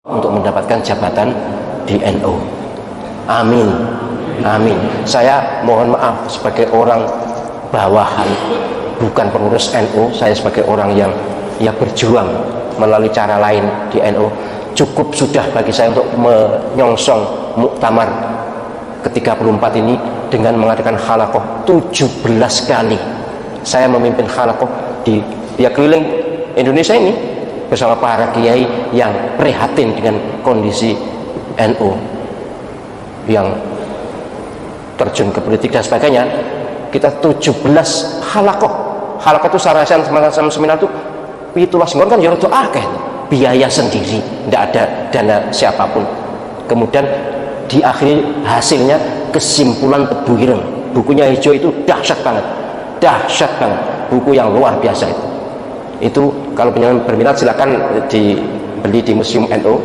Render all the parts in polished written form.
untuk mendapatkan jabatan di NU. Amin, amin. Saya mohon maaf sebagai orang bawahan, bukan pengurus NU. Saya sebagai orang yang berjuang melalui cara lain di NU. Cukup sudah bagi saya untuk menyongsong muktamar ke-34 ini dengan mengadakan halaqah 17 kali. Saya memimpin halaqah di keliling Indonesia ini bersama para kiai yang prihatin dengan kondisi NU yang terjun ke politik dan sebagainya. Kita 17 halaqah. Halaqah itu sarasan semacam seminar itu pitulah singgon kan ya rada akeh, biaya sendiri, tidak ada dana siapapun. Kemudian diakhiri hasilnya kesimpulan Tebu Ireng. Bukunya hijau itu dahsyat banget, buku yang luar biasa itu. Itu kalau penyanyi berminat silakan dibeli di Museum NU.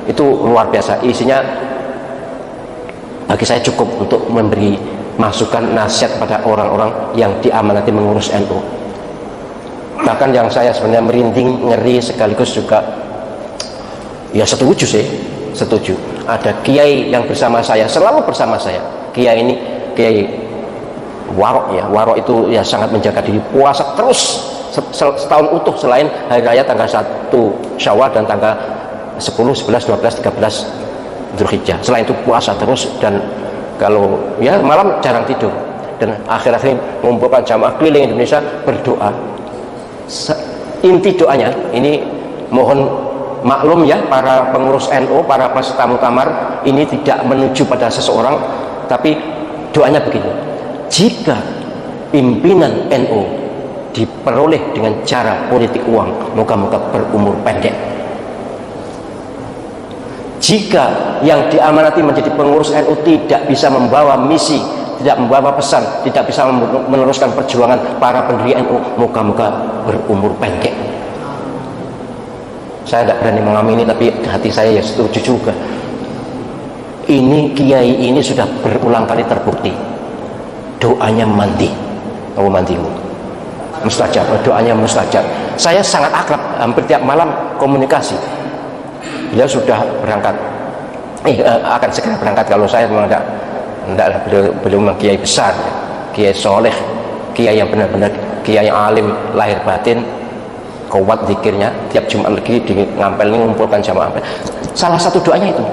Itu luar biasa, isinya bagi saya cukup untuk memberi masukan nasihat kepada orang-orang yang diamanati mengurus NU. Bahkan yang saya sebenarnya merinding, ngeri, sekaligus juga ya setuju sih, setuju. Ada kiai yang bersama saya, selalu bersama saya. Kiai ini kiai warok ya, warok itu ya sangat menjaga diri, puasa terus setahun utuh selain hari raya tanggal 1 Syawal dan tanggal 10, 11, 12, 13 Dzulhijjah. Selain itu puasa terus, dan kalau ya malam jarang tidur, dan akhir-akhir mengumpulkan jamaah keliling Indonesia berdoa. Inti doanya ini, mohon maklum ya para pengurus NU, para peserta muktamar, ini tidak menuju pada seseorang, tapi doanya begini: jika pimpinan NU diperoleh dengan cara politik uang, moga-moga berumur pendek. Jika yang diamanati menjadi pengurus NU tidak bisa membawa misi, tidak membawa pesan, tidak bisa meneruskan perjuangan para pendiri NU, moga-moga berumur pendek. Saya tidak berani mengamini, tapi hati saya ya setuju juga. Ini kiai ini sudah berulang kali terbukti doanya mandi, mustajab, doanya mustajab. Saya sangat akrab, hampir tiap malam komunikasi. Beliau sudah berangkat, akan segera berangkat. Kalau saya memang tidak, belum kiai besar, kiai soleh, kiai yang benar-benar kiai yang alim lahir batin, kuat zikirnya, tiap Jumat lagi di ngampel ini mengumpulkan jamaah. Salah satu doanya itu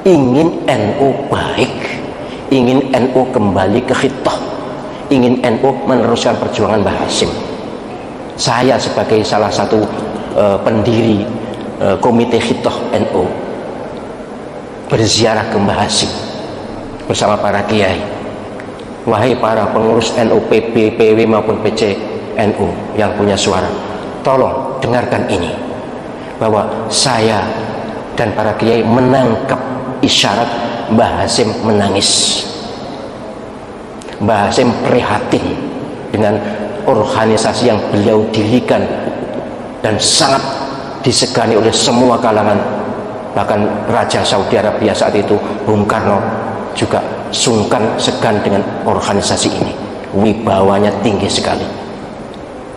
ingin NU baik, ingin NU kembali ke khitah, ingin NU meneruskan perjuangan Mbah Hasyim. Saya sebagai salah satu pendiri komite khitah NU berziarah ke Mbah Hasyim bersama para kiai. Wahai para pengurus NU, PB, PW maupun PC NU yang punya suara, tolong dengarkan ini, bahwa saya dan para kiai menangkap isyarat Mbah Hasyim menangis. Mbah Hasyim prihatin dengan organisasi yang beliau dirikan dan sangat disegani oleh semua kalangan. Bahkan Raja Saudi Arabia saat itu, Bung Karno, juga sungkan segan dengan organisasi ini. Wibawanya tinggi sekali.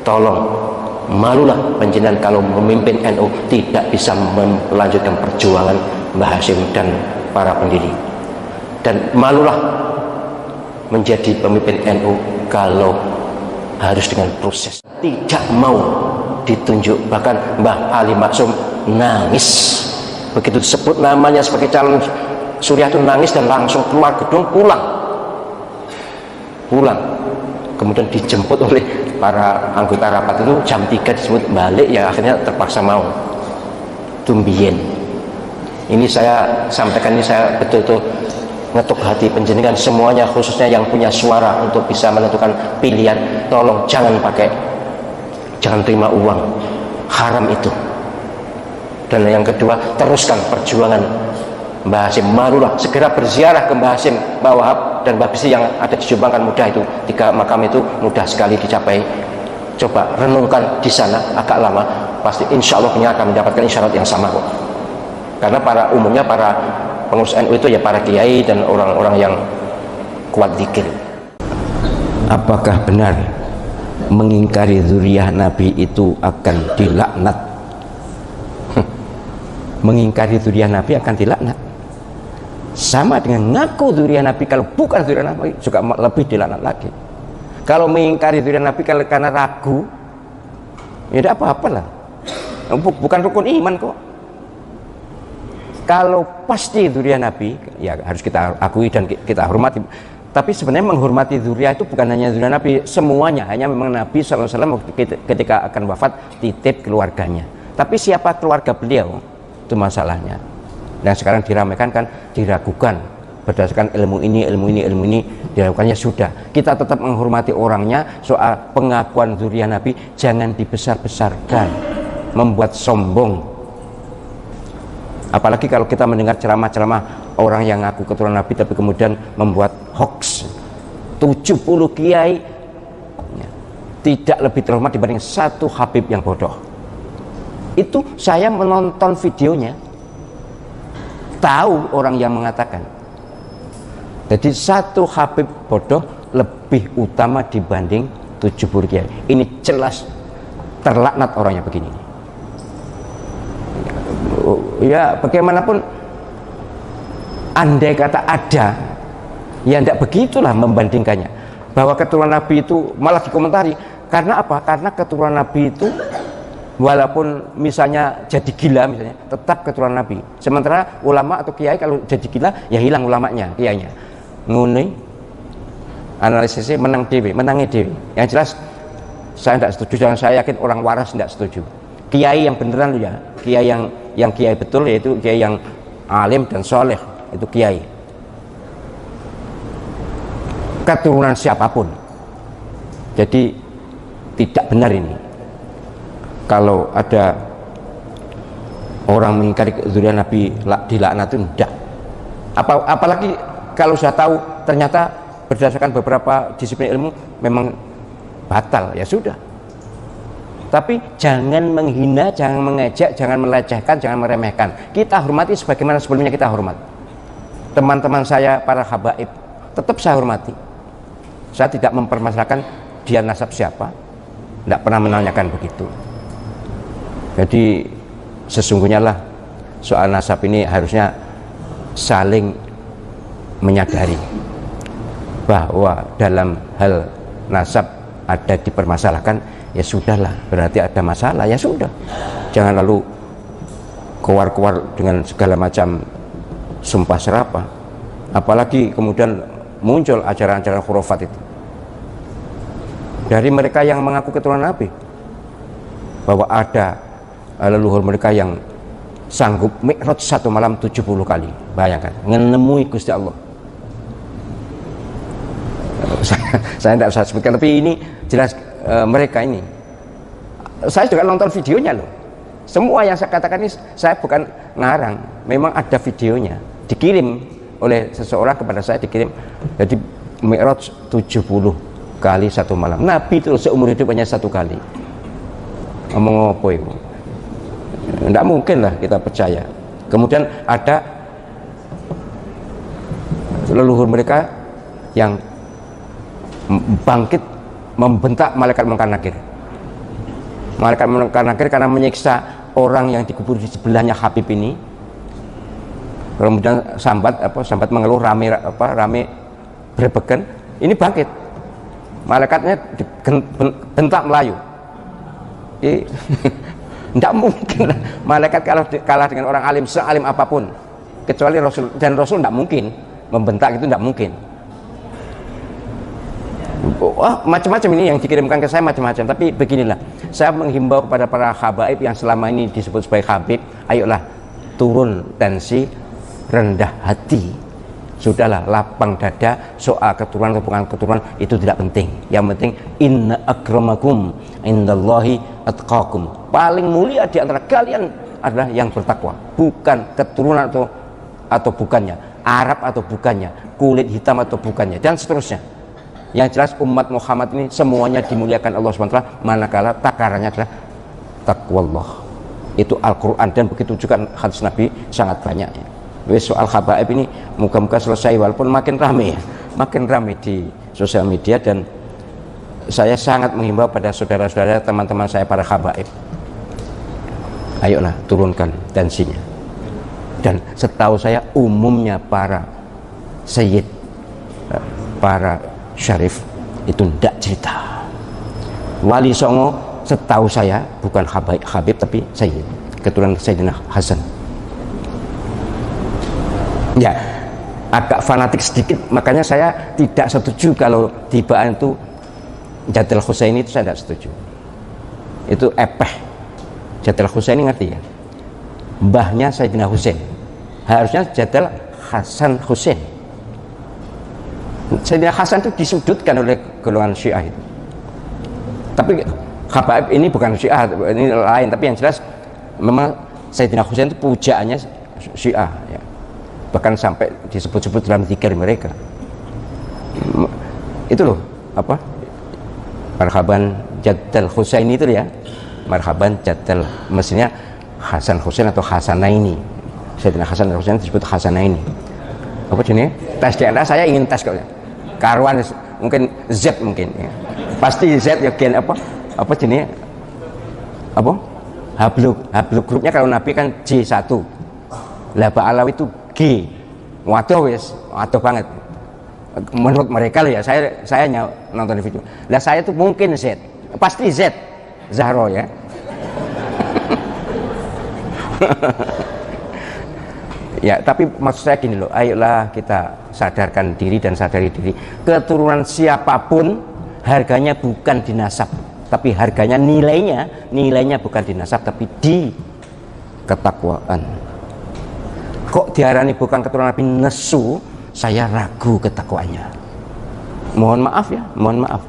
Tolong, malulah panjenengan kalau memimpin NU tidak bisa melanjutkan perjuangan Mbah Hasyim dan para pendiri. Dan malulah menjadi pemimpin NU kalau harus dengan proses, tidak mau ditunjuk. Bahkan Mbah Ali Maksum nangis begitu disebut namanya sebagai calon Surya, itu nangis dan langsung keluar gedung, pulang. Kemudian dijemput oleh para anggota rapat itu jam 3 disebut balik, ya akhirnya terpaksa mau. Tumbien ini saya sampaikan, ini saya betul-betul ngetuk hati penjenengan semuanya, khususnya yang punya suara untuk bisa menentukan pilihan. Tolong jangan terima uang, haram itu. Dan yang kedua, teruskan perjuangan Mbah Hasyim. Marulah segera berziarah ke Mbah Hasyim, Mbah Wahab dan Mbah Bisi yang ada di Jombang, kan mudah itu, 3 makam itu mudah sekali dicapai. Coba renungkan di sana, agak lama, pasti insya Allah akan mendapatkan isyarat yang sama kok. Karena umumnya para pengurus NU itu ya para kiai dan orang-orang yang kuat zikir. Apakah benar mengingkari zuriyah Nabi itu akan dilaknat? mengingkari dzurriyyah Nabi akan dilaknat. Sama dengan ngaku dzurriyyah Nabi, kalau bukan dzurriyyah Nabi juga lebih dilaknat lagi. Kalau mengingkari dzurriyyah Nabi karena ragu, ya tidak apa-apa lah, bukan rukun iman kok. Kalau pasti dzurriyyah Nabi, ya harus kita akui dan kita hormati. Tapi sebenarnya menghormati dzurriyyah itu bukan hanya dzurriyyah Nabi, semuanya. Hanya memang Nabi SAW ketika akan wafat titip keluarganya. Tapi siapa keluarga beliau, itu masalahnya. Dan sekarang diramaikan kan, diragukan berdasarkan ilmu ini dilakukannya. Sudah, kita tetap menghormati orangnya. Soal pengakuan dzurriyyah Nabi jangan dibesar-besarkan, membuat sombong. Apalagi kalau kita mendengar ceramah-ceramah orang yang ngaku keturunan Nabi tapi kemudian membuat hoax. 70 kiai tidak lebih terhormat dibanding satu Habib yang bodoh. Itu saya menonton videonya, tahu orang yang mengatakan. Jadi satu Habib bodoh lebih utama dibanding 70 kiai. Ini jelas terlaknat orangnya begini. Ya bagaimanapun, andai kata ada, ya tidak begitulah membandingkannya. Bahwa keturunan Nabi itu malah dikomentari. Karena apa? Karena keturunan Nabi itu walaupun misalnya jadi gila misalnya, tetap keturunan Nabi. Sementara ulama atau kiai kalau jadi gila, ya hilang ulamanya, kiainya. Ngene analisisnya menangi dewi. Yang jelas saya tidak setuju, dan saya yakin orang waras tidak setuju. Kiai yang beneran ya, kiai yang kiai betul, yaitu kiai yang alim dan soleh, itu kiai. Keturunan siapapun. Jadi tidak benar ini. Kalau ada orang mengingkari dzurriyyah Nabi dilaknat, itu tidak. Apalagi kalau sudah tahu ternyata berdasarkan beberapa disiplin ilmu memang batal, ya sudah. Tapi jangan menghina, jangan mengejek, jangan melecehkan, jangan meremehkan. Kita hormati sebagaimana sebelumnya kita hormat. Teman-teman saya para habaib tetap saya hormati. Saya tidak mempermasalahkan dia nasab siapa, tidak pernah menanyakan begitu. Jadi sesungguhnya lah soal nasab ini harusnya saling menyadari bahwa dalam hal nasab ada dipermasalahkan, ya sudahlah, berarti ada masalah, ya sudah. Jangan lalu keluar-keluar dengan segala macam sumpah serapah. Apalagi kemudian muncul ajaran-ajaran khurafat itu dari mereka yang mengaku keturunan Nabi, bahwa ada leluhur mereka yang sanggup mi'raj satu malam 70 kali. Bayangkan, menemui Gusti Allah. Saya tidak usah sebutkan, tapi ini jelas mereka ini. Saya juga nonton videonya loh. Semua yang saya katakan ini saya bukan ngarang, memang ada videonya, dikirim oleh seseorang kepada saya, dikirim. Jadi mi'raj 70 kali satu malam. Nabi itu seumur hidup hanya satu kali. Ngomong apa itu? Tidak mungkin lah kita percaya. Kemudian ada leluhur mereka yang bangkit membentak malaikat Munkar Nakir. Malaikat Munkar Nakir karena menyiksa orang yang dikubur di sebelahnya Habib ini. Kemudian sambat mengeluh, rame berebekan. Ini bangkit. Malaikatnya bentak Melayu. Tidak mungkin malaikat kalah dengan orang alim, sealim apapun, kecuali Rasul, dan Rasul tidak mungkin membentak, itu tidak mungkin. Macam-macam ini yang dikirimkan ke saya, macam-macam. Tapi beginilah, saya menghimbau kepada para habaib yang selama ini disebut sebagai habib, ayolah turun tensi, rendah hati. Sudahlah, lapang dada. Soal keturunan atau bukan keturunan itu tidak penting. Yang penting inna akramakum indallahi atqakum. Paling mulia di antara kalian adalah yang bertakwa, bukan keturunan atau bukannya, Arab atau bukannya, kulit hitam atau bukannya, dan seterusnya. Yang jelas umat Muhammad ini semuanya dimuliakan Allah SWT, manakala takarannya adalah taqwallah. Itu Al-Quran, dan begitu juga hadis Nabi sangat banyak ya. Soal habaib ini muka-muka selesai, walaupun makin ramai ya, makin ramai di sosial media. Dan saya sangat menghimbau pada saudara-saudara, teman-teman saya para habaib, ayolah turunkan tensinya, Dan setahu saya umumnya para sayyid, para syarif itu tidak cerita. Wali Songo setahu saya bukan Habib tapi sayyid, keturunan Sayyidina Hasan. Ya, agak fanatik sedikit, makanya saya tidak setuju kalau tibaan itu Jadal Husaini, itu saya tidak setuju. Itu epeh. Jadal Husaini ngerti ya? Mbahnya Sayyidina Husain, harusnya Jadal Hasan Husain. Sayyidina Hasan itu disudutkan oleh golongan Syiah itu. Tapi Habaib ini bukan Syiah, ini lain, tapi yang jelas memang Sayyidina Husain itu pujaannya Syiah ya. Bahkan sampai disebut-sebut dalam zikir mereka. Itu loh, apa? Marhaban Jadal Husaini itu ya. Marhaban Jadal, mestinya Hasan Husain atau Hasanaini. Sayyidina Hasan dan Husain disebut Hasanaini. Apa jenis? Tes DNA saya ingin tes kok. Karuan mungkin Z mungkin ya. Pasti Z ya gen apa? Apa jenis? Apa? Hablu grupnya kalau Nabi kan J1. Lah Ba'alawi itu G. Waduh wis, waduh banget. Menurut mereka loh ya, saya nonton video. Lah saya tuh mungkin Z. Pasti Z. Zahro ya. Ya, tapi maksud saya gini loh, ayolah kita sadarkan diri dan sadari diri. Keturunan siapapun harganya bukan di nasab, tapi harganya nilainya bukan di nasab tapi di ketakwaan. Kok diarani bukan keturunan Nabi nesu, saya ragu ketakwaannya. Mohon maaf ya, mohon maaf.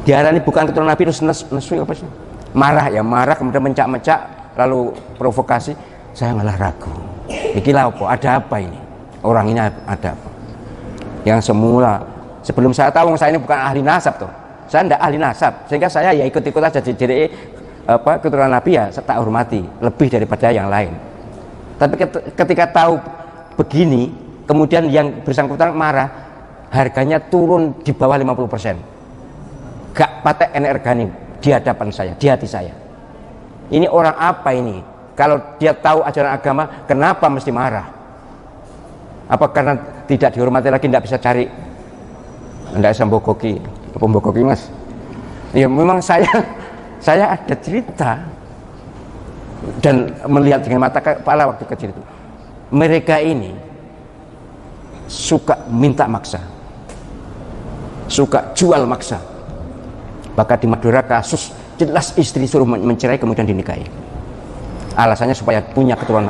Diarani bukan keturunan Nabi terus nesu apa sih? Marah ya, marah kemudian mencak-mencak lalu provokasi, saya malah ragu. Ikilah apa? Ada apa ini? Orang ini ada apa? Yang semula sebelum saya tahu saya ini bukan ahli nasab tuh. Saya tidak ahli nasab, sehingga saya ya ikut-ikut aja jadi apa keturunan Nabi ya saya tak hormati lebih daripada yang lain. Tapi ketika tahu begini, kemudian yang bersangkutan marah, harganya turun di bawah 50%. Gak patek energani di hadapan saya, di hati saya. Ini orang apa ini? Kalau dia tahu ajaran agama, kenapa mesti marah? Apa karena tidak dihormati lagi, tidak bisa cari? Tidak bisa membogoki mas? Ya memang saya ada cerita dan melihat dengan mata kepala waktu kecil itu. Mereka ini suka minta maksa, suka jual maksa. Bahkan di Madura kasus jelas istri suruh mencerai kemudian dinikahi. Alasannya supaya punya keturunan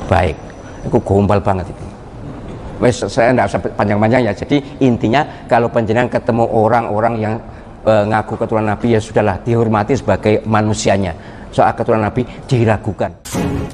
baik. Itu gombal banget itu. Saya tidak usah panjang-panjang ya. Jadi intinya kalau panjenengan ketemu orang-orang yang ngaku keturunan Nabi, ya sudahlah, dihormati sebagai manusianya. Soal keturunan Nabi diragukan.